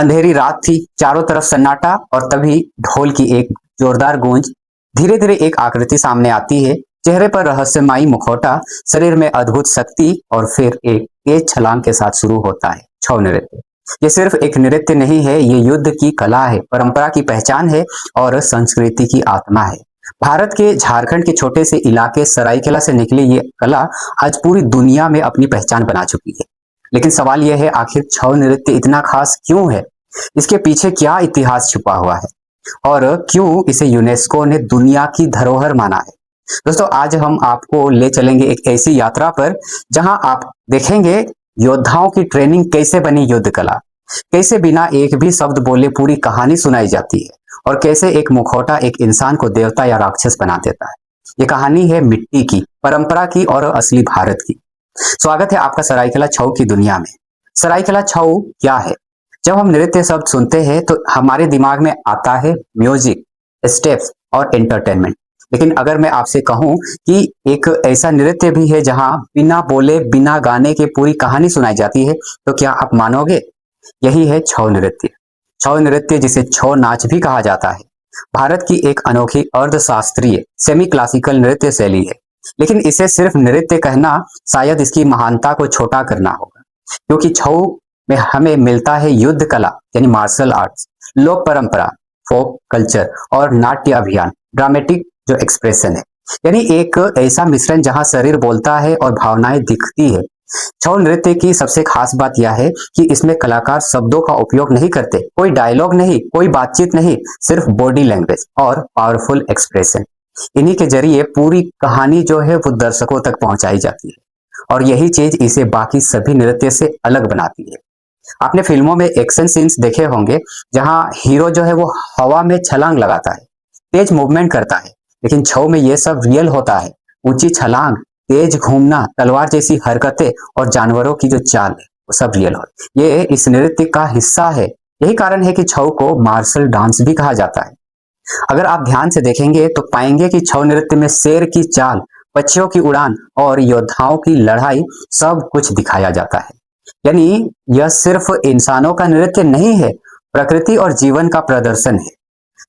अंधेरी रात थी, चारों तरफ सन्नाटा और तभी ढोल की एक जोरदार गूंज। धीरे धीरे एक आकृति सामने आती है, चेहरे पर रहस्यमयी मुखौटा, शरीर में अद्भुत शक्ति और फिर एक तेज छलांग के साथ शुरू होता है छऊ नृत्य। ये सिर्फ एक नृत्य नहीं है, ये युद्ध की कला है, परंपरा की पहचान है और संस्कृति की आत्मा है। भारत के झारखंड के छोटे से इलाके सरायकेला से निकली ये कला आज पूरी दुनिया में अपनी पहचान बना चुकी है। लेकिन सवाल यह है, आखिर छऊ नृत्य इतना खास क्यों है? इसके पीछे क्या इतिहास छुपा हुआ है और क्यों इसे यूनेस्को ने दुनिया की धरोहर माना है? दोस्तों, आज हम आपको ले चलेंगे एक ऐसी यात्रा पर जहां आप देखेंगे योद्धाओं की ट्रेनिंग कैसे बनी युद्ध कला, कैसे बिना एक भी शब्द बोले पूरी कहानी सुनाई जाती है और कैसे एक मुखौटा एक इंसान को देवता या राक्षस बना देता है। ये कहानी है मिट्टी की, परंपरा की और असली भारत की। स्वागत है आपका सरायकेला छऊ की दुनिया में। सरायकेला छऊ क्या है? जब हम नृत्य शब्द सुनते हैं तो हमारे दिमाग में आता है म्यूजिक, स्टेप्स और एंटरटेनमेंट। लेकिन अगर मैं आपसे कहूं कि एक ऐसा नृत्य भी है जहां बिना बोले बिना गाने के पूरी कहानी सुनाई जाती है, तो क्या आप मानोगे? यही है छऊ नृत्य। छऊ नृत्य, जिसे छऊ नाच भी कहा जाता है, भारत की एक अनोखी अर्धशास्त्रीय सेमी क्लासिकल नृत्य शैली है। लेकिन इसे सिर्फ नृत्य कहना शायद इसकी महानता को छोटा करना होगा, क्योंकि छऊ में हमें मिलता है युद्ध कला यानी मार्शल आर्ट्स, लोक परंपरा, फोक कल्चर और नाट्य अभियान, ड्रामेटिक जो एक्सप्रेशन है, यानी एक ऐसा मिश्रण जहां शरीर बोलता है और भावनाएं दिखती है। छऊ नृत्य की सबसे खास बात यह है कि इसमें कलाकार शब्दों का उपयोग नहीं करते, कोई डायलॉग नहीं, कोई बातचीत नहीं, सिर्फ बॉडी लैंग्वेज और पावरफुल एक्सप्रेशन। इन्हीं के जरिए पूरी कहानी जो है वो दर्शकों तक पहुंचाई जाती है और यही चीज इसे बाकी सभी नृत्य से अलग बनाती है। आपने फिल्मों में एक्शन सीन्स देखे होंगे जहां हीरो जो है वो हवा में छलांग लगाता है, तेज मूवमेंट करता है, लेकिन छऊ में ये सब रियल होता है। ऊंची छलांग, तेज घूमना, तलवार जैसी हरकतें और जानवरों की जो चाल है वो सब रियल हो। ये इस नृत्य का हिस्सा है। यही कारण है कि छऊ को मार्शल डांस भी कहा जाता है। अगर आप ध्यान से देखेंगे तो पाएंगे कि छऊ नृत्य में शेर की चाल, पक्षियों की उड़ान और योद्धाओं की लड़ाई सब कुछ दिखाया जाता है। यानी यह सिर्फ इंसानों का नृत्य नहीं है, प्रकृति और जीवन का प्रदर्शन है।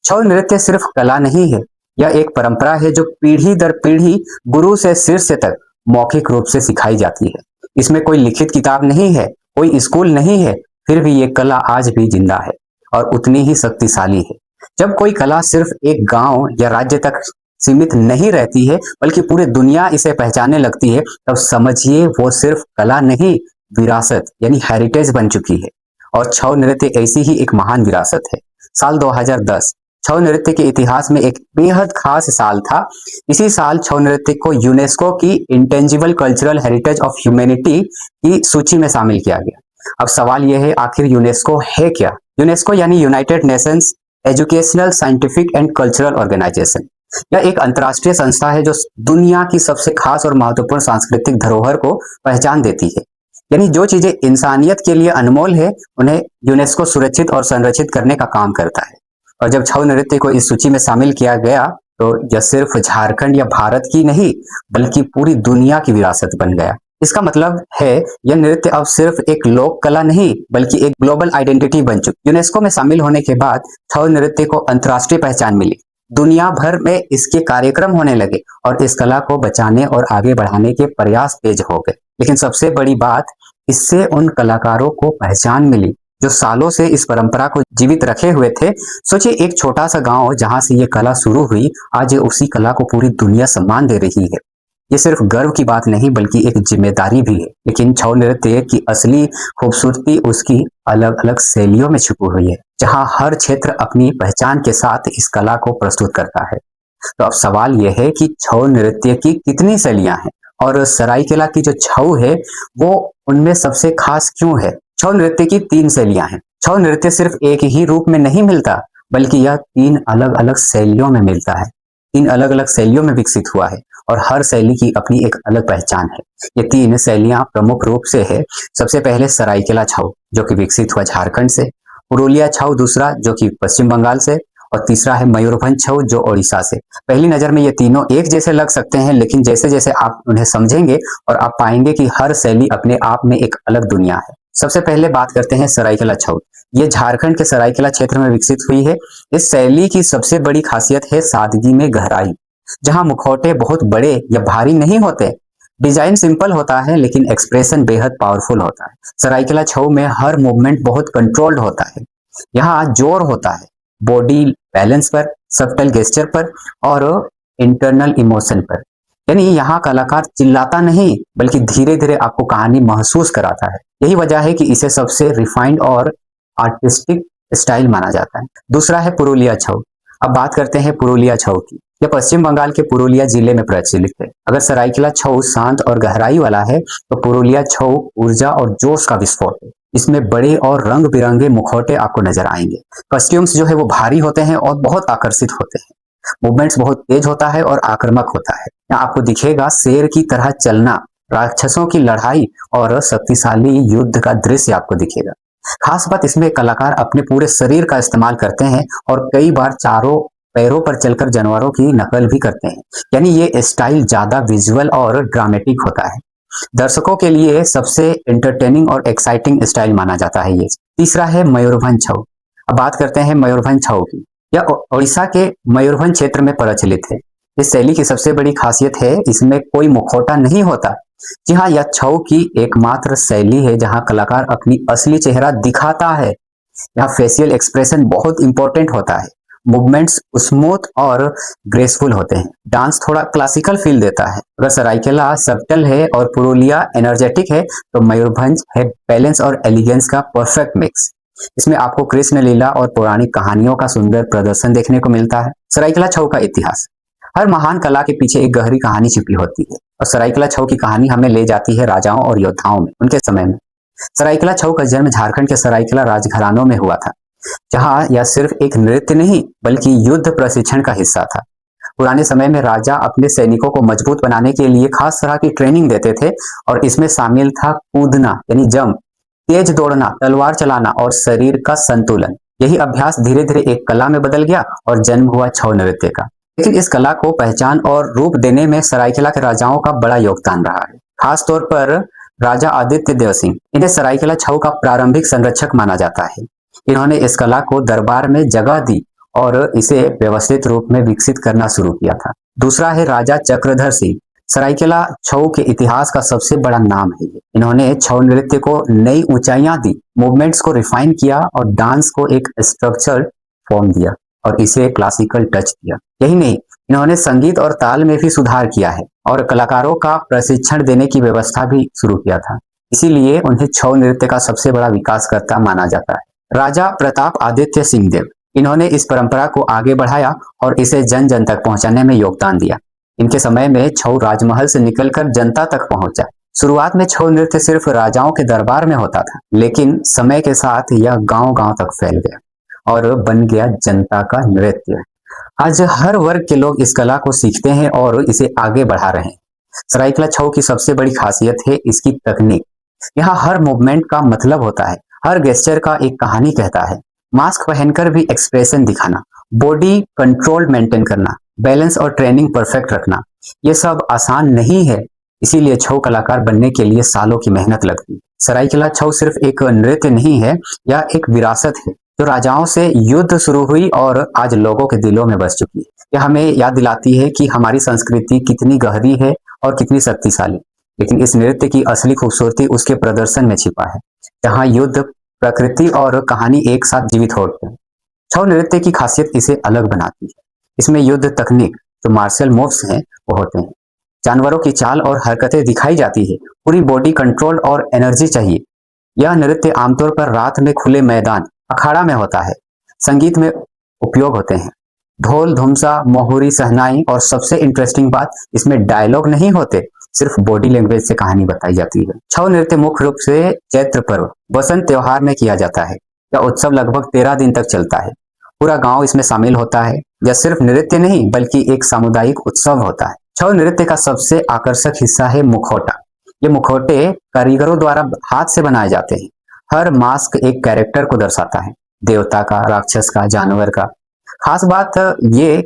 छऊ नृत्य सिर्फ कला नहीं है, यह एक परंपरा है जो पीढ़ी दर पीढ़ी, गुरु से शिष्य तक मौखिक रूप से सिखाई जाती है। इसमें कोई लिखित किताब नहीं है, कोई स्कूल नहीं है, फिर भी ये कला आज भी जिंदा है और उतनी ही शक्तिशाली है। जब कोई कला सिर्फ एक गांव या राज्य तक सीमित नहीं रहती है बल्कि पूरी दुनिया इसे पहचानने लगती है, तब समझिए वो सिर्फ कला नहीं, विरासत यानी हेरिटेज बन चुकी है। और छऊ नृत्य ऐसी ही एक महान विरासत है। साल 2010 छऊ नृत्य के इतिहास में एक बेहद खास साल था। इसी साल छऊ नृत्य को यूनेस्को की intangible cultural heritage of humanity की सूची में शामिल किया गया। अब सवाल यह है, आखिर यूनेस्को है क्या? यूनेस्को यानी United Nations educational, scientific and cultural organisation. यह एक अंतर्राष्ट्रीय संस्था है जो दुनिया की सबसे खास और महत्वपूर्ण सांस्कृतिक धरोहर को पहचान देती है। यानी जो चीजें इंसानियत के लिए अनमोल है, उन्हें यूनेस्को सुरक्षित और संरक्षित करने का काम करता है। और जब छऊ नृत्य को इस सूची में शामिल किया गया तो यह सिर्फ झारखंड या भारत की नहीं बल्कि पूरी दुनिया की विरासत बन गया। इसका मतलब है यह नृत्य अब सिर्फ एक लोक कला नहीं बल्कि एक ग्लोबल आइडेंटिटी बन चुकी। यूनेस्को में शामिल होने के बाद छऊ नृत्य को अंतर्राष्ट्रीय पहचान मिली। दुनिया भर में इसके कार्यक्रम होने लगे और इस कला को बचाने और आगे बढ़ाने के प्रयास तेज हो गए। लेकिन सबसे बड़ी बात, इससे उन कलाकारों को पहचान मिली जो सालों से इस परंपरा को जीवित रखे हुए थे। सोचिए, एक छोटा सा गांव जहां से ये कला शुरू हुई, आज उसी कला को पूरी दुनिया सम्मान दे रही है। ये सिर्फ गर्व की बात नहीं बल्कि एक जिम्मेदारी भी है। लेकिन छऊ नृत्य की असली खूबसूरती उसकी अलग अलग शैलियों में छुपी हुई है, जहां हर क्षेत्र अपनी पहचान के साथ इस कला को प्रस्तुत करता है। तो अब सवाल यह है कि छऊ नृत्य की कितनी शैलियां हैं और सरायकेला की जो छऊ है वो उनमें सबसे खास क्यों है? छऊ नृत्य की 3 शैलियां हैं। छऊ नृत्य सिर्फ एक ही रूप में नहीं मिलता बल्कि यह 3 अलग अलग शैलियों में मिलता है। 3 अलग अलग शैलियों में विकसित हुआ है और हर शैली की अपनी एक अलग पहचान है। ये 3 शैलियां प्रमुख रूप से है। सबसे पहले सरायकेला छऊ जो कि विकसित हुआ झारखंड से, पुरुलिया छऊ दूसरा जो कि पश्चिम बंगाल से, और तीसरा है मयूरभंज छऊ जो ओडिशा से। पहली नजर में ये तीनों एक जैसे लग सकते हैं, लेकिन जैसे जैसे आप उन्हें समझेंगे और आप पाएंगे कि हर शैली अपने आप में एक अलग दुनिया है। सबसे पहले बात करते हैं सरायकेला छऊ। ये झारखंड के सरायकेला क्षेत्र में विकसित हुई है। इस शैली की सबसे बड़ी खासियत है सादगी में गहराई, जहां मुखौटे बहुत बड़े या भारी नहीं होते। डिजाइन सिंपल होता है लेकिन एक्सप्रेशन बेहद पावरफुल होता है। सरायकेला छऊ में हर मूवमेंट बहुत कंट्रोल्ड होता है। यहाँ जोर होता है बॉडी बैलेंस पर, सब्टल गेस्चर पर और इंटरनल इमोशन पर। यानी यहाँ कलाकार चिल्लाता नहीं बल्कि धीरे धीरे आपको कहानी महसूस कराता है। यही वजह है कि इसे सबसे रिफाइंड और आर्टिस्टिक स्टाइल माना जाता है। दूसरा है पुरुलिया छऊ। अब बात करते हैं पुरुलिया छऊ की। यह पश्चिम बंगाल के पुरुलिया जिले में प्रचलित है। अगर सरायकेला छऊ शांत और गहराई वाला है तो पुरुलिया छऊ ऊर्जा और जोश का विस्फोट है। इसमें बड़े और रंग बिरंगे मुखौटे आपको नजर आएंगे। कॉस्ट्यूम्स जो है वो भारी होते हैं और बहुत आकर्षित होते हैं। मूवमेंट्स बहुत तेज होता है और आक्रामक होता है। यहाँ आपको दिखेगा शेर की तरह चलना, राक्षसों की लड़ाई और शक्तिशाली युद्ध का दृश्य आपको दिखेगा। खास बात इसमें कलाकार अपने पूरे शरीर का इस्तेमाल करते हैं और कई बार चारों पैरों पर चलकर जानवरों की नकल भी करते हैं। यानी ये स्टाइल ज्यादा विजुअल और ड्रामेटिक होता है। दर्शकों के लिए सबसे एंटरटेनिंग और एक्साइटिंग स्टाइल माना जाता है ये। तीसरा है मयूरभंज छऊ। अब बात करते हैं मयूरभंज छऊ की। यह उड़ीसा के मयूरभंज क्षेत्र में प्रचलित है। इस शैली की सबसे बड़ी खासियत है इसमें कोई मुखौटा नहीं होता। जी हाँ, यह छऊ की एकमात्र शैली है जहां कलाकार अपनी असली चेहरा दिखाता है। यहाँ फेशियल एक्सप्रेशन बहुत इंपॉर्टेंट होता है। मूवमेंट्स स्मूथ और ग्रेसफुल होते हैं। डांस थोड़ा क्लासिकल फील देता है। अगर सरायकेला सबटल है और पुरुलिया एनर्जेटिक है तो मयूरभंज है बैलेंस और एलिगेंस का परफेक्ट मिक्स। इसमें आपको कृष्ण लीला और पौराणिक कहानियों का सुंदर प्रदर्शन देखने को मिलता है। सरायकेला छऊ का इतिहास। हर महान कला के पीछे एक गहरी कहानी छिपी होती है और सरायकेला छऊ की कहानी हमें ले जाती है राजाओं और योद्धाओं में, उनके समय में। सरायकेला छऊ का जन्म झारखंड के सरायकेला राजघरानों में हुआ था, जहां यह सिर्फ एक नृत्य नहीं बल्कि युद्ध प्रशिक्षण का हिस्सा था। पुराने समय में राजा अपने सैनिकों को मजबूत बनाने के लिए खास तरह की ट्रेनिंग देते थे और इसमें शामिल था कूदना यानी जंप, तेज दौड़ना, तलवार चलाना और शरीर का संतुलन। यही अभ्यास धीरे धीरे एक कला में बदल गया और जन्म हुआ छऊ नृत्य का। लेकिन इस कला को पहचान और रूप देने में सरायकेला के राजाओं का बड़ा योगदान रहा है। खास तौर पर राजा आदित्य देव सिंह, इन्हें सरायकेला छऊ का प्रारंभिक संरक्षक माना जाता है। इन्होंने इस कला को दरबार में जगह दी और इसे व्यवस्थित रूप में विकसित करना शुरू किया था। दूसरा है राजा चक्रधर सिंह। सरायकेला छऊ के इतिहास का सबसे बड़ा नाम है। इन्होंने छऊ नृत्य को नई ऊंचाइयां दी, मूवमेंट्स को रिफाइन किया और डांस को एक स्ट्रक्चर फॉर्म दिया और इसे क्लासिकल टच दिया। यही नहीं, इन्होंने संगीत और ताल में भी सुधार किया है और कलाकारों का प्रशिक्षण देने की व्यवस्था भी शुरू किया था। इसीलिए उन्हें छऊ नृत्य का सबसे बड़ा विकासकर्ता माना जाता है। राजा प्रताप आदित्य सिंह देव, इन्होंने इस परंपरा को आगे बढ़ाया और इसे जन जन तक पहुंचाने में योगदान दिया। इनके समय में छऊ राजमहल से निकलकर जनता तक पहुंचा। शुरुआत में छऊ नृत्य सिर्फ राजाओं के दरबार में होता था, लेकिन समय के साथ यह गांव-गांव तक फैल गया और बन गया जनता का नृत्य। आज हर वर्ग के लोग इस कला को सीखते हैं और इसे आगे बढ़ा रहे हैं। सरायकेला छऊ की सबसे बड़ी खासियत है इसकी तकनीक। यहाँ हर मूवमेंट का मतलब होता है, हर गेस्चर का एक कहानी कहता है। मास्क पहनकर भी एक्सप्रेशन दिखाना, बॉडी कंट्रोल मेंटेन करना, बैलेंस और ट्रेनिंग परफेक्ट रखना, ये सब आसान नहीं है। इसीलिए छऊ कलाकार बनने के लिए सालों की मेहनत लगती है। सरायकेला छऊ सिर्फ एक नृत्य नहीं है, यह एक विरासत है जो राजाओं से युद्ध शुरू हुई और आज लोगों के दिलों में बस चुकी है। यह हमें याद दिलाती है कि हमारी संस्कृति कितनी गहरी है और कितनी शक्तिशाली। लेकिन इस नृत्य की असली खूबसूरती उसके प्रदर्शन में छिपा है, जहाँ युद्ध, प्रकृति और कहानी एक साथ जीवित होते हैं। छऊ नृत्य की खासियत इसे अलग बनाती है। इसमें युद्ध तकनीक, जो मार्शल मूव्स हैं, वो होते हैं। जानवरों की चाल और हरकतें दिखाई जाती है। पूरी बॉडी कंट्रोल और एनर्जी चाहिए। यह नृत्य आमतौर पर रात में खुले मैदान, अखाड़ा में होता है। संगीत में उपयोग होते हैं ढोल, धुमसा, मोहुरी, सहनाई और सबसे इंटरेस्टिंग बात, इसमें डायलॉग नहीं होते, सिर्फ बॉडी लैंग्वेज से कहानी बताई जाती है। छऊ नृत्य मुख्य रूप से चैत्र पर्व, बसंत त्योहार में किया जाता है। यह उत्सव लगभग 13 दिन तक चलता है। पूरा गांव इसमें शामिल होता है। यह सिर्फ नृत्य नहीं बल्कि एक सामुदायिक उत्सव होता है। छऊ नृत्य का सबसे आकर्षक हिस्सा है मुखौटा। ये मुखौटे कारीगरों द्वारा हाथ से बनाए जाते हैं। हर मास्क एक कैरेक्टर को दर्शाता है, देवता का, राक्षस का, जानवर का। खास बात ये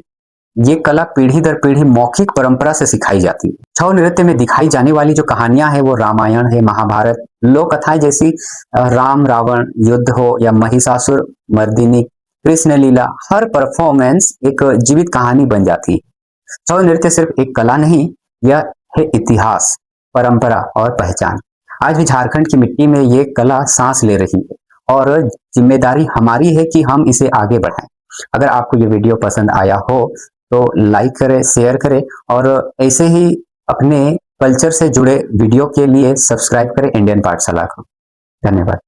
ये कला पीढ़ी दर पीढ़ी मौखिक परंपरा से सिखाई जाती है। छऊ नृत्य में दिखाई जाने वाली जो कहानियां हैं वो रामायण है, महाभारत, लोक कथाएं जैसी राम रावण युद्ध हो या महिषासुर मर्दिनी, कृष्ण लीला, हर परफॉर्मेंस एक जीवित कहानी बन जाती है। छऊ नृत्य सिर्फ एक कला नहीं, यह है इतिहास, परंपरा और पहचान। आज भी झारखंड की मिट्टी में ये कला सांस ले रही है और जिम्मेदारी हमारी है कि हम इसे आगे बढ़ाएं। अगर आपको ये वीडियो पसंद आया हो तो लाइक करें, शेयर करें और ऐसे ही अपने कल्चर से जुड़े वीडियो के लिए सब्सक्राइब करें इंडियन पाठशाला को। धन्यवाद।